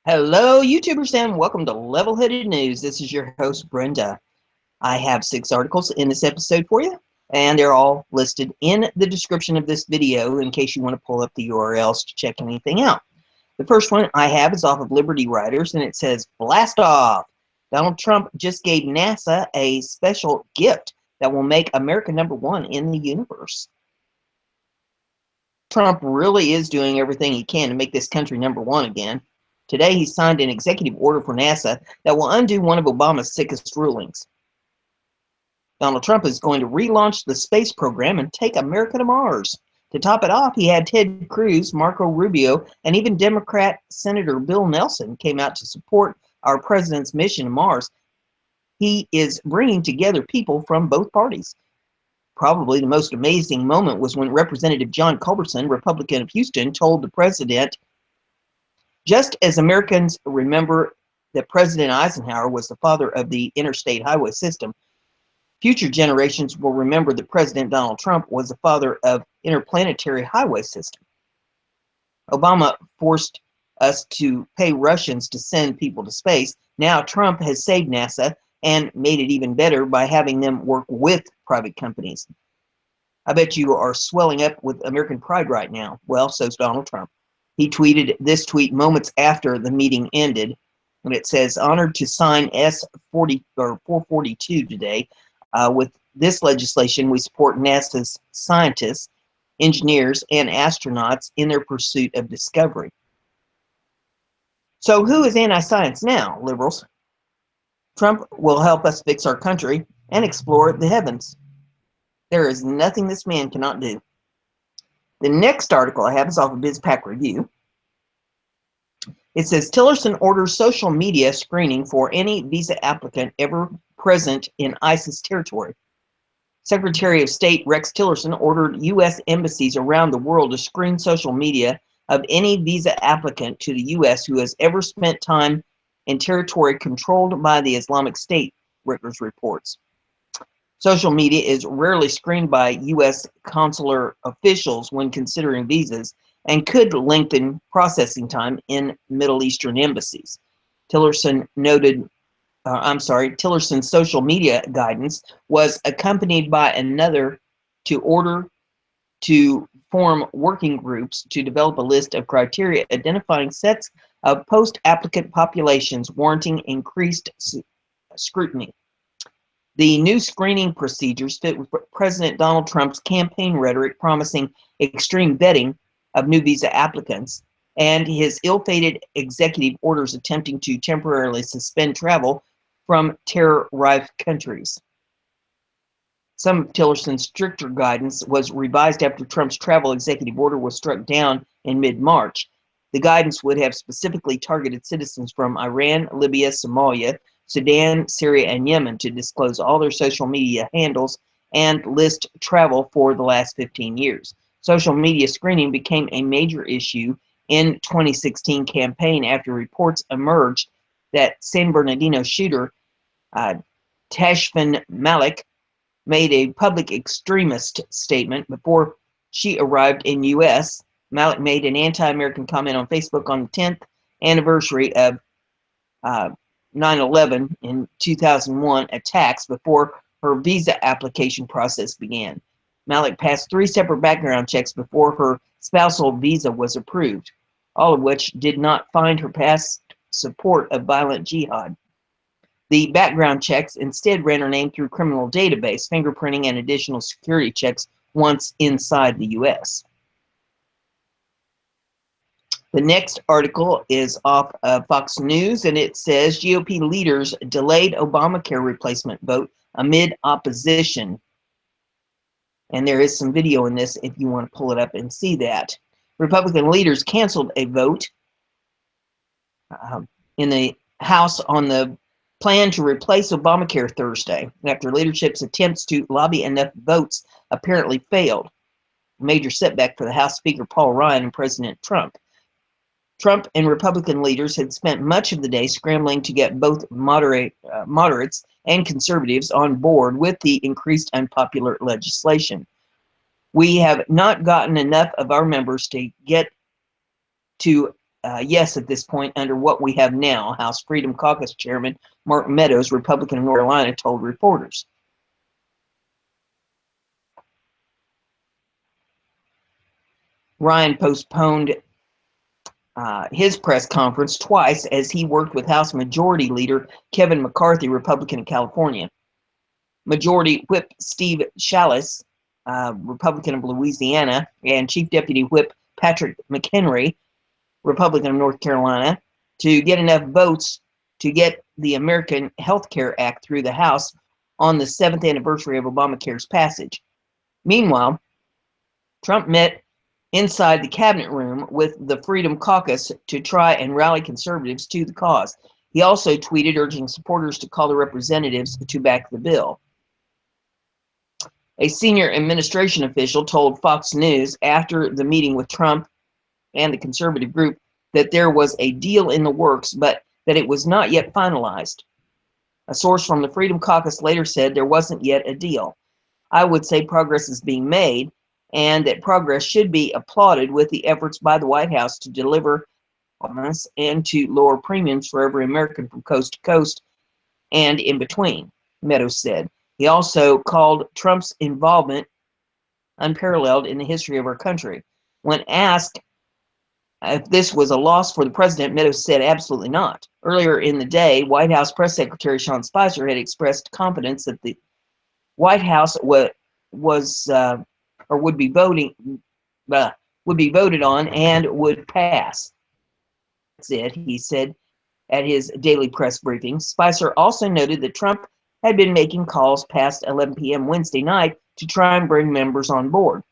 Hello, YouTubers, and welcome to Level-Headed News. This is your host, Brenda. I have 6 articles in this episode for you, and they're all listed in the description of this video in case you want to pull up the URLs to check anything out. The first one I have is off of Liberty Writers, and it says, Blast off! Donald Trump just gave NASA a special gift that will make America #1 in the universe. Trump really is doing everything he can to make this country #1 again. Today, he signed an executive order for NASA that will undo one of Obama's sickest rulings. Donald Trump is going to relaunch the space program and take America to Mars. To top it off, he had Ted Cruz, Marco Rubio, and even Democrat Senator Bill Nelson came out to support our president's mission to Mars. He is bringing together people from both parties. Probably the most amazing moment was when Representative John Culberson, Republican of Houston, told the president, just as Americans remember that President Eisenhower was the father of the interstate highway system, future generations will remember that President Donald Trump was the father of interplanetary highway system. Obama forced us to pay Russians to send people to space. Now Trump has saved NASA and made it even better by having them work with private companies. I bet you are swelling up with American pride right now. Well, so's Donald Trump. He tweeted this tweet moments after the meeting ended, and it says, honored to sign S40 or 442 today. With this legislation, we support NASA's scientists, engineers, and astronauts in their pursuit of discovery. So who is anti-science now, liberals? Trump will help us fix our country and explore the heavens. There is nothing this man cannot do. The next article I have is off of BizPack Review. It says, Tillerson orders social media screening for any visa applicant ever present in ISIS territory. Secretary of State Rex Tillerson ordered U.S. embassies around the world to screen social media of any visa applicant to the U.S. who has ever spent time in territory controlled by the Islamic State, Rickers reports. Social media is rarely screened by U.S. consular officials when considering visas and could lengthen processing time in Middle Eastern embassies. Tillerson's social media guidance was accompanied by another to order to form working groups to develop a list of criteria identifying sets of post-applicant populations warranting increased scrutiny. The new screening procedures fit with President Donald Trump's campaign rhetoric promising extreme vetting of new visa applicants and his ill-fated executive orders attempting to temporarily suspend travel from terror-rife countries. Some of Tillerson's stricter guidance was revised after Trump's travel executive order was struck down in mid-March. The guidance would have specifically targeted citizens from Iran, Libya, Somalia, Sudan, Syria, and Yemen to disclose all their social media handles and list travel for the last 15 years. Social media screening became a major issue in 2016 campaign after reports emerged that San Bernardino shooter Tashfin Malik made a public extremist statement before she arrived in U.S. Malik made an anti-American comment on Facebook on the 10th anniversary of 9/11 in 2001 attacks before her visa application process began. Malik passed 3 separate background checks before her spousal visa was approved, all of which did not find her past support of violent jihad. The background checks instead ran her name through criminal database, fingerprinting, and additional security checks once inside the U.S. The next article is off of Fox News, and it says GOP leaders delayed Obamacare replacement vote amid opposition. And there is some video in this if you want to pull it up and see that. Republican leaders canceled a vote in the House on the plan to replace Obamacare Thursday after leadership's attempts to lobby enough votes apparently failed. A major setback for the House Speaker Paul Ryan and President Trump. Trump and Republican leaders had spent much of the day scrambling to get both moderates and conservatives on board with the increased unpopular legislation. We have not gotten enough of our members to get to yes at this point under what we have now, House Freedom Caucus Chairman Mark Meadows, Republican of North Carolina, told reporters. Ryan postponed his press conference twice as he worked with House Majority Leader Kevin McCarthy, Republican of California. Majority Whip Steve Scalise, Republican of Louisiana, and Chief Deputy Whip Patrick McHenry, Republican of North Carolina, to get enough votes to get the American Health Care Act through the House on the 7th anniversary of Obamacare's passage. Meanwhile, Trump met inside the cabinet room with the Freedom Caucus to try and rally conservatives to the cause. He also tweeted urging supporters to call the representatives to back the bill. A senior administration official told Fox News after the meeting with Trump and the conservative group that there was a deal in the works, but that it was not yet finalized. A source from the Freedom Caucus later said there wasn't yet a deal. I would say progress is being made, and that progress should be applauded with the efforts by the White House to deliver and to lower premiums for every American from coast to coast and in between, Meadows said. He also called Trump's involvement unparalleled in the history of our country. When asked if this was a loss for the president, Meadows said absolutely not. Earlier in the day, White House Press Secretary Sean Spicer had expressed confidence that the White House would be voted on and would pass. That's it, he said at his daily press briefing. Spicer also noted that Trump had been making calls past 11 p.m. Wednesday night to try and bring members on board.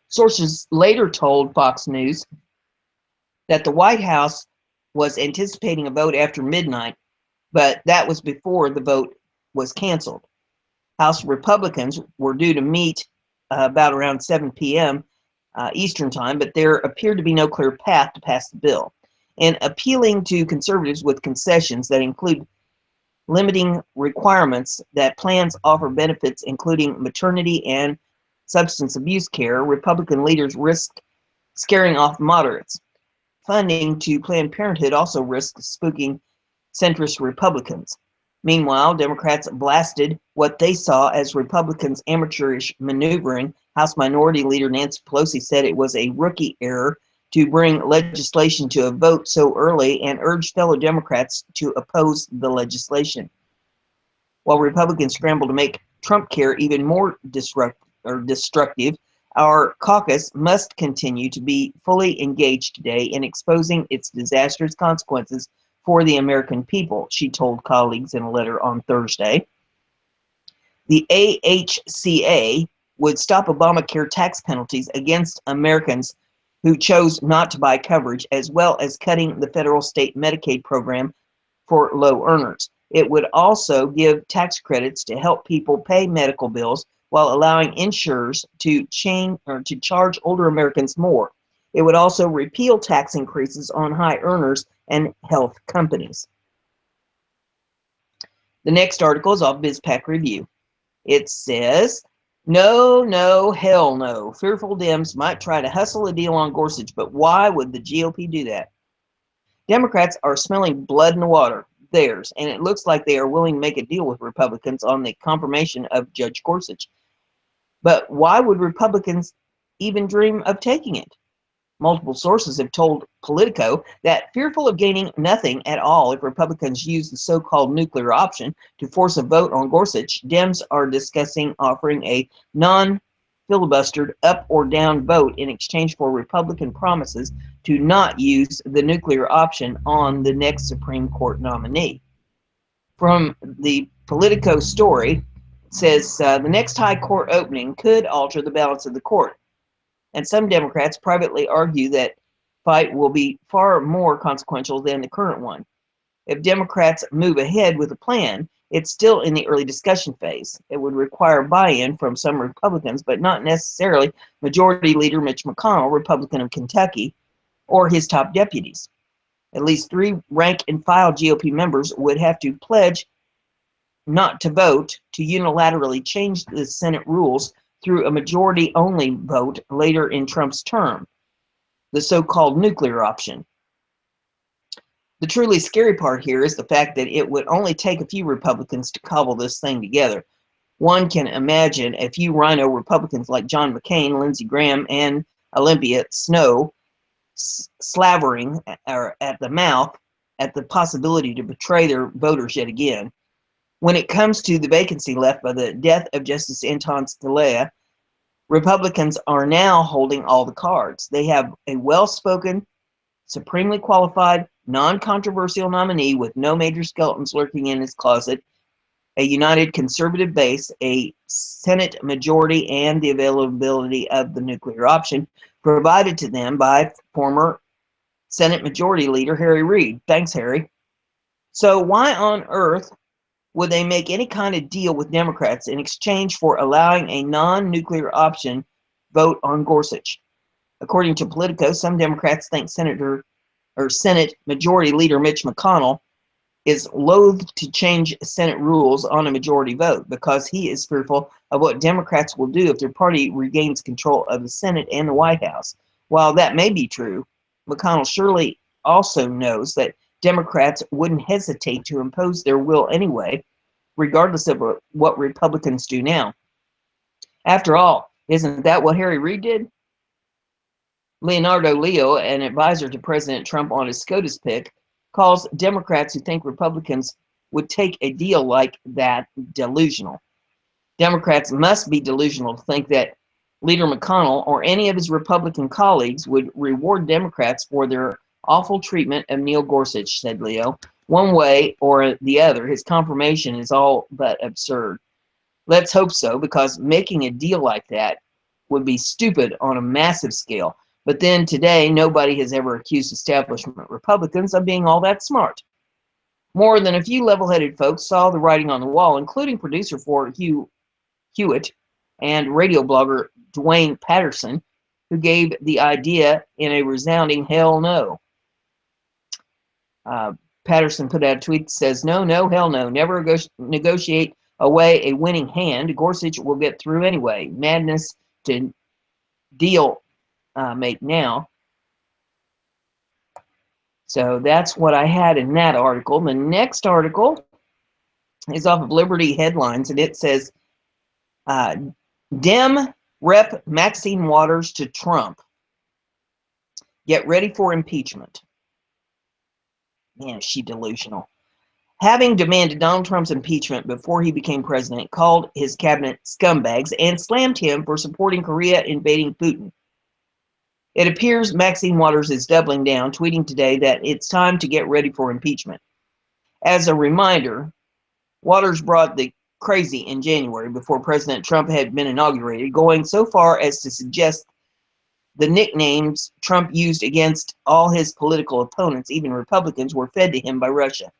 Sources later told Fox News that the White House was anticipating a vote after midnight, but that was before the vote was canceled. House Republicans were due to meet about around 7 p.m. Eastern time, but there appeared to be no clear path to pass the bill. In appealing to conservatives with concessions that include limiting requirements that plans offer benefits including maternity and substance abuse care, Republican leaders risked scaring off moderates. Funding to Planned Parenthood also risked spooking centrist Republicans. Meanwhile, Democrats blasted what they saw as Republicans' amateurish maneuvering. House Minority Leader Nancy Pelosi said it was a rookie error to bring legislation to a vote so early and urged fellow Democrats to oppose the legislation. While Republicans scramble to make Trump care even more destructive, our caucus must continue to be fully engaged today in exposing its disastrous consequences for the American people, she told colleagues in a letter on Thursday. The AHCA would stop Obamacare tax penalties against Americans who chose not to buy coverage, as well as cutting the federal state Medicaid program for low earners. It would also give tax credits to help people pay medical bills while allowing insurers to charge older Americans more. It would also repeal tax increases on high earners and health companies. The next article is off BizPac Review. It says, no, no, hell no. Fearful Dems might try to hustle a deal on Gorsuch, but why would the GOP do that? Democrats are smelling blood in the water, theirs, and it looks like they are willing to make a deal with Republicans on the confirmation of Judge Gorsuch. But why would Republicans even dream of taking it? Multiple sources have told Politico that, fearful of gaining nothing at all if Republicans use the so-called nuclear option to force a vote on Gorsuch, Dems are discussing offering a non-filibustered up or down vote in exchange for Republican promises to not use the nuclear option on the next Supreme Court nominee. From the Politico story, it says the next high court opening could alter the balance of the court. And some Democrats privately argue that fight will be far more consequential than the current one. If Democrats move ahead with a plan, it's still in the early discussion phase. It would require buy-in from some Republicans, but not necessarily Majority Leader Mitch McConnell, Republican of Kentucky, or his top deputies. At least 3 rank-and-file GOP members would have to pledge not to vote to unilaterally change the Senate rules through a majority-only vote later in Trump's term. the so-called nuclear option. The truly scary part here is the fact that it would only take a few Republicans to cobble this thing together. One can imagine a few rhino Republicans like John McCain, Lindsey Graham, and Olympia Snowe slavering at the mouth at the possibility to betray their voters yet again. When it comes to the vacancy left by the death of Justice Anton Scalia, Republicans are now holding all the cards. They have a well-spoken, supremely qualified, non-controversial nominee with no major skeletons lurking in his closet, a united conservative base, a Senate majority, and the availability of the nuclear option provided to them by former Senate Majority Leader Harry Reid. Thanks, Harry. So why on earth would they make any kind of deal with Democrats in exchange for allowing a non-nuclear option vote on Gorsuch? According to Politico, some Democrats think Senate Majority Leader Mitch McConnell is loath to change Senate rules on a majority vote because he is fearful of what Democrats will do if their party regains control of the Senate and the White House. While that may be true, McConnell surely also knows that Democrats wouldn't hesitate to impose their will anyway, regardless of what Republicans do now. After all, isn't that what Harry Reid did? Leonardo Leo, an advisor to President Trump on his SCOTUS pick, calls Democrats who think Republicans would take a deal like that delusional. Democrats must be delusional to think that Leader McConnell or any of his Republican colleagues would reward Democrats for their awful treatment of Neil Gorsuch, said Leo. One way or the other, his confirmation is all but absurd. Let's hope so, because making a deal like that would be stupid on a massive scale. But then today, nobody has ever accused establishment Republicans of being all that smart. More than a few level-headed folks saw the writing on the wall, including producer for Hewitt and radio blogger Dwayne Patterson, who gave the idea in a resounding hell no. Patterson put out a tweet that says, no, hell no, never negotiate away a winning hand. Gorsuch will get through anyway. Madness to deal make now. So that's what I had in that article. The next article is off of Liberty Headlines, and it says, Dem Rep Maxine Waters to Trump. Get ready for impeachment. Man, is she delusional. Having demanded Donald Trump's impeachment before he became president, called his cabinet scumbags and slammed him for supporting Korea invading Putin. It appears Maxine Waters is doubling down, tweeting today that it's time to get ready for impeachment. As a reminder, Waters brought the crazy in January before President Trump had been inaugurated, going so far as to suggest the nicknames Trump used against all his political opponents, even Republicans, were fed to him by Russia.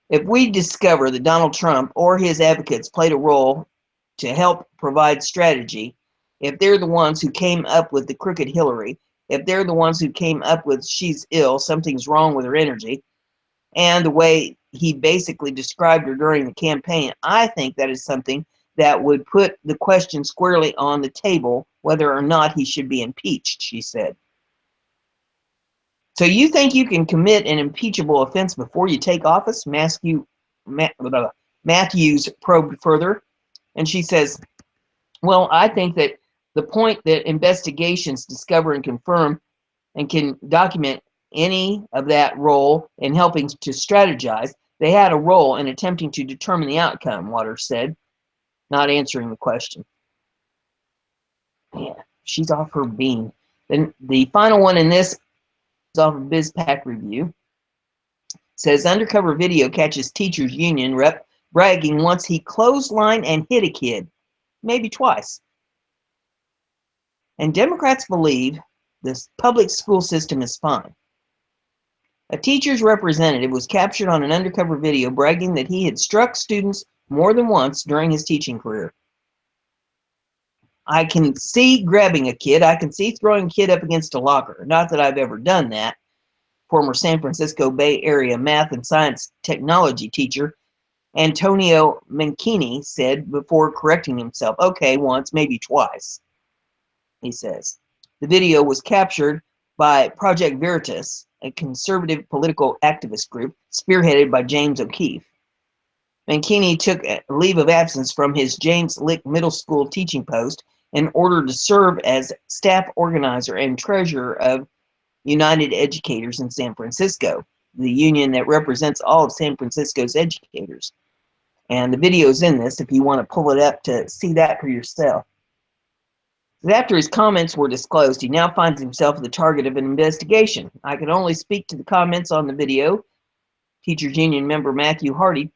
If we discover that Donald Trump or his advocates played a role to help provide strategy, if they're the ones who came up with the crooked Hillary, if they're the ones who came up with she's ill, something's wrong with her energy, and the way he basically described her during the campaign, I think that is something that would put the question squarely on the table whether or not he should be impeached, she said. So you think you can commit an impeachable offense before you take office? Matthews probed further, and she says, well, I think that the point that investigations discover and confirm and can document any of that role in helping to strategize, they had a role in attempting to determine the outcome, Waters said, not answering the question. Man, she's off her bean. Then the final one in this is off of BizPack Review. It says undercover video catches teachers union rep bragging once he clotheslined and hit a kid, maybe twice. And Democrats believe this public school system is fine. A teacher's representative was captured on an undercover video bragging that he had struck students more than once during his teaching career. I can see grabbing a kid. I can see throwing a kid up against a locker. Not that I've ever done that. Former San Francisco Bay Area math and science technology teacher Antonio Menchini said before correcting himself. Okay, once, maybe twice, he says. The video was captured by Project Veritas, a conservative political activist group spearheaded by James O'Keefe. Mancini took a leave of absence from his James Lick Middle School teaching post in order to serve as staff organizer and treasurer of United Educators in San Francisco, the union that represents all of San Francisco's educators. And the video is in this if you want to pull it up to see that for yourself. After his comments were disclosed, he now finds himself the target of an investigation. I can only speak to the comments on the video. Teachers Union member Matthew Hardy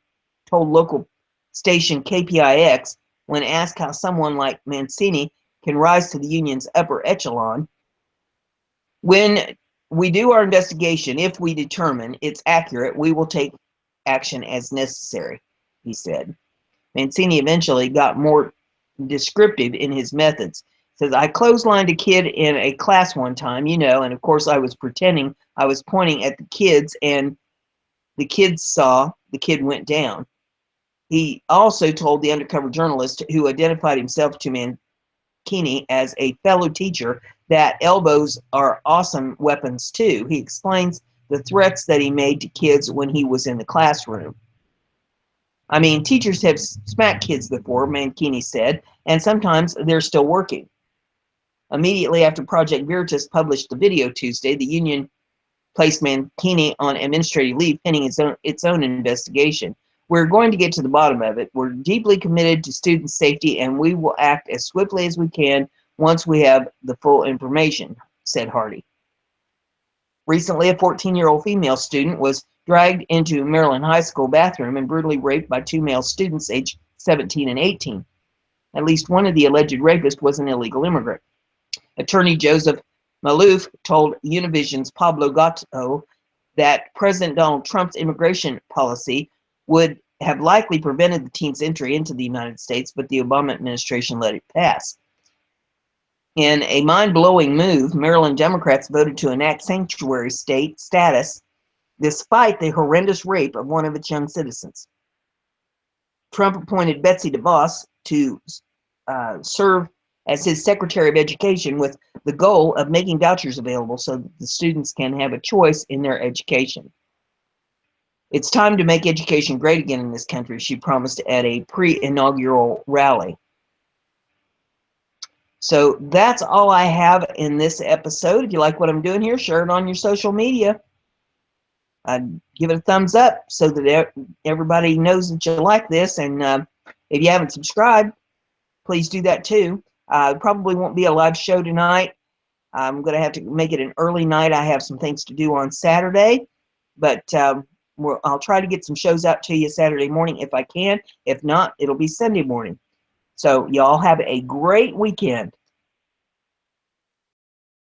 told local station KPIX when asked how someone like Mancini can rise to the union's upper echelon. When we do our investigation, if we determine it's accurate, we will take action as necessary, he said. Mancini eventually got more descriptive in his methods. Says, I clotheslined a kid in a class one time, and of course I was pretending I was pointing at the kids, and the kids saw the kid went down. He also told the undercover journalist who identified himself to Mancini as a fellow teacher that elbows are awesome weapons too. He explains the threats that he made to kids when he was in the classroom. I mean, teachers have smacked kids before, Mancini said, and sometimes they're still working. Immediately after Project Veritas published the video Tuesday, the union placed Mancini on administrative leave pending its own investigation. We're going to get to the bottom of it. We're deeply committed to student safety, and we will act as swiftly as we can once we have the full information, said Hardy. Recently, a 14-year-old female student was dragged into a Maryland high school bathroom and brutally raped by two male students aged 17 and 18. At least one of the alleged rapists was an illegal immigrant. Attorney Joseph Maloof told Univision's Pablo Gatto that President Donald Trump's immigration policy would have likely prevented the teen's entry into the United States, but the Obama administration let it pass. In a mind-blowing move, Maryland Democrats voted to enact sanctuary state status despite the horrendous rape of one of its young citizens. Trump appointed Betsy DeVos to serve as his Secretary of Education with the goal of making vouchers available so that the students can have a choice in their education. It's time to make education great again in this country, she promised at a pre-inaugural rally. So that's all I have in this episode. If you like what I'm doing here, share it on your social media. Give it a thumbs up so that everybody knows that you like this. And if you haven't subscribed, please do that too. Probably won't be a live show tonight. I'm going to have to make it an early night. I have some things to do on Saturday, but I'll try to get some shows out to you Saturday morning if I can. If not, it'll be Sunday morning. So y'all have a great weekend.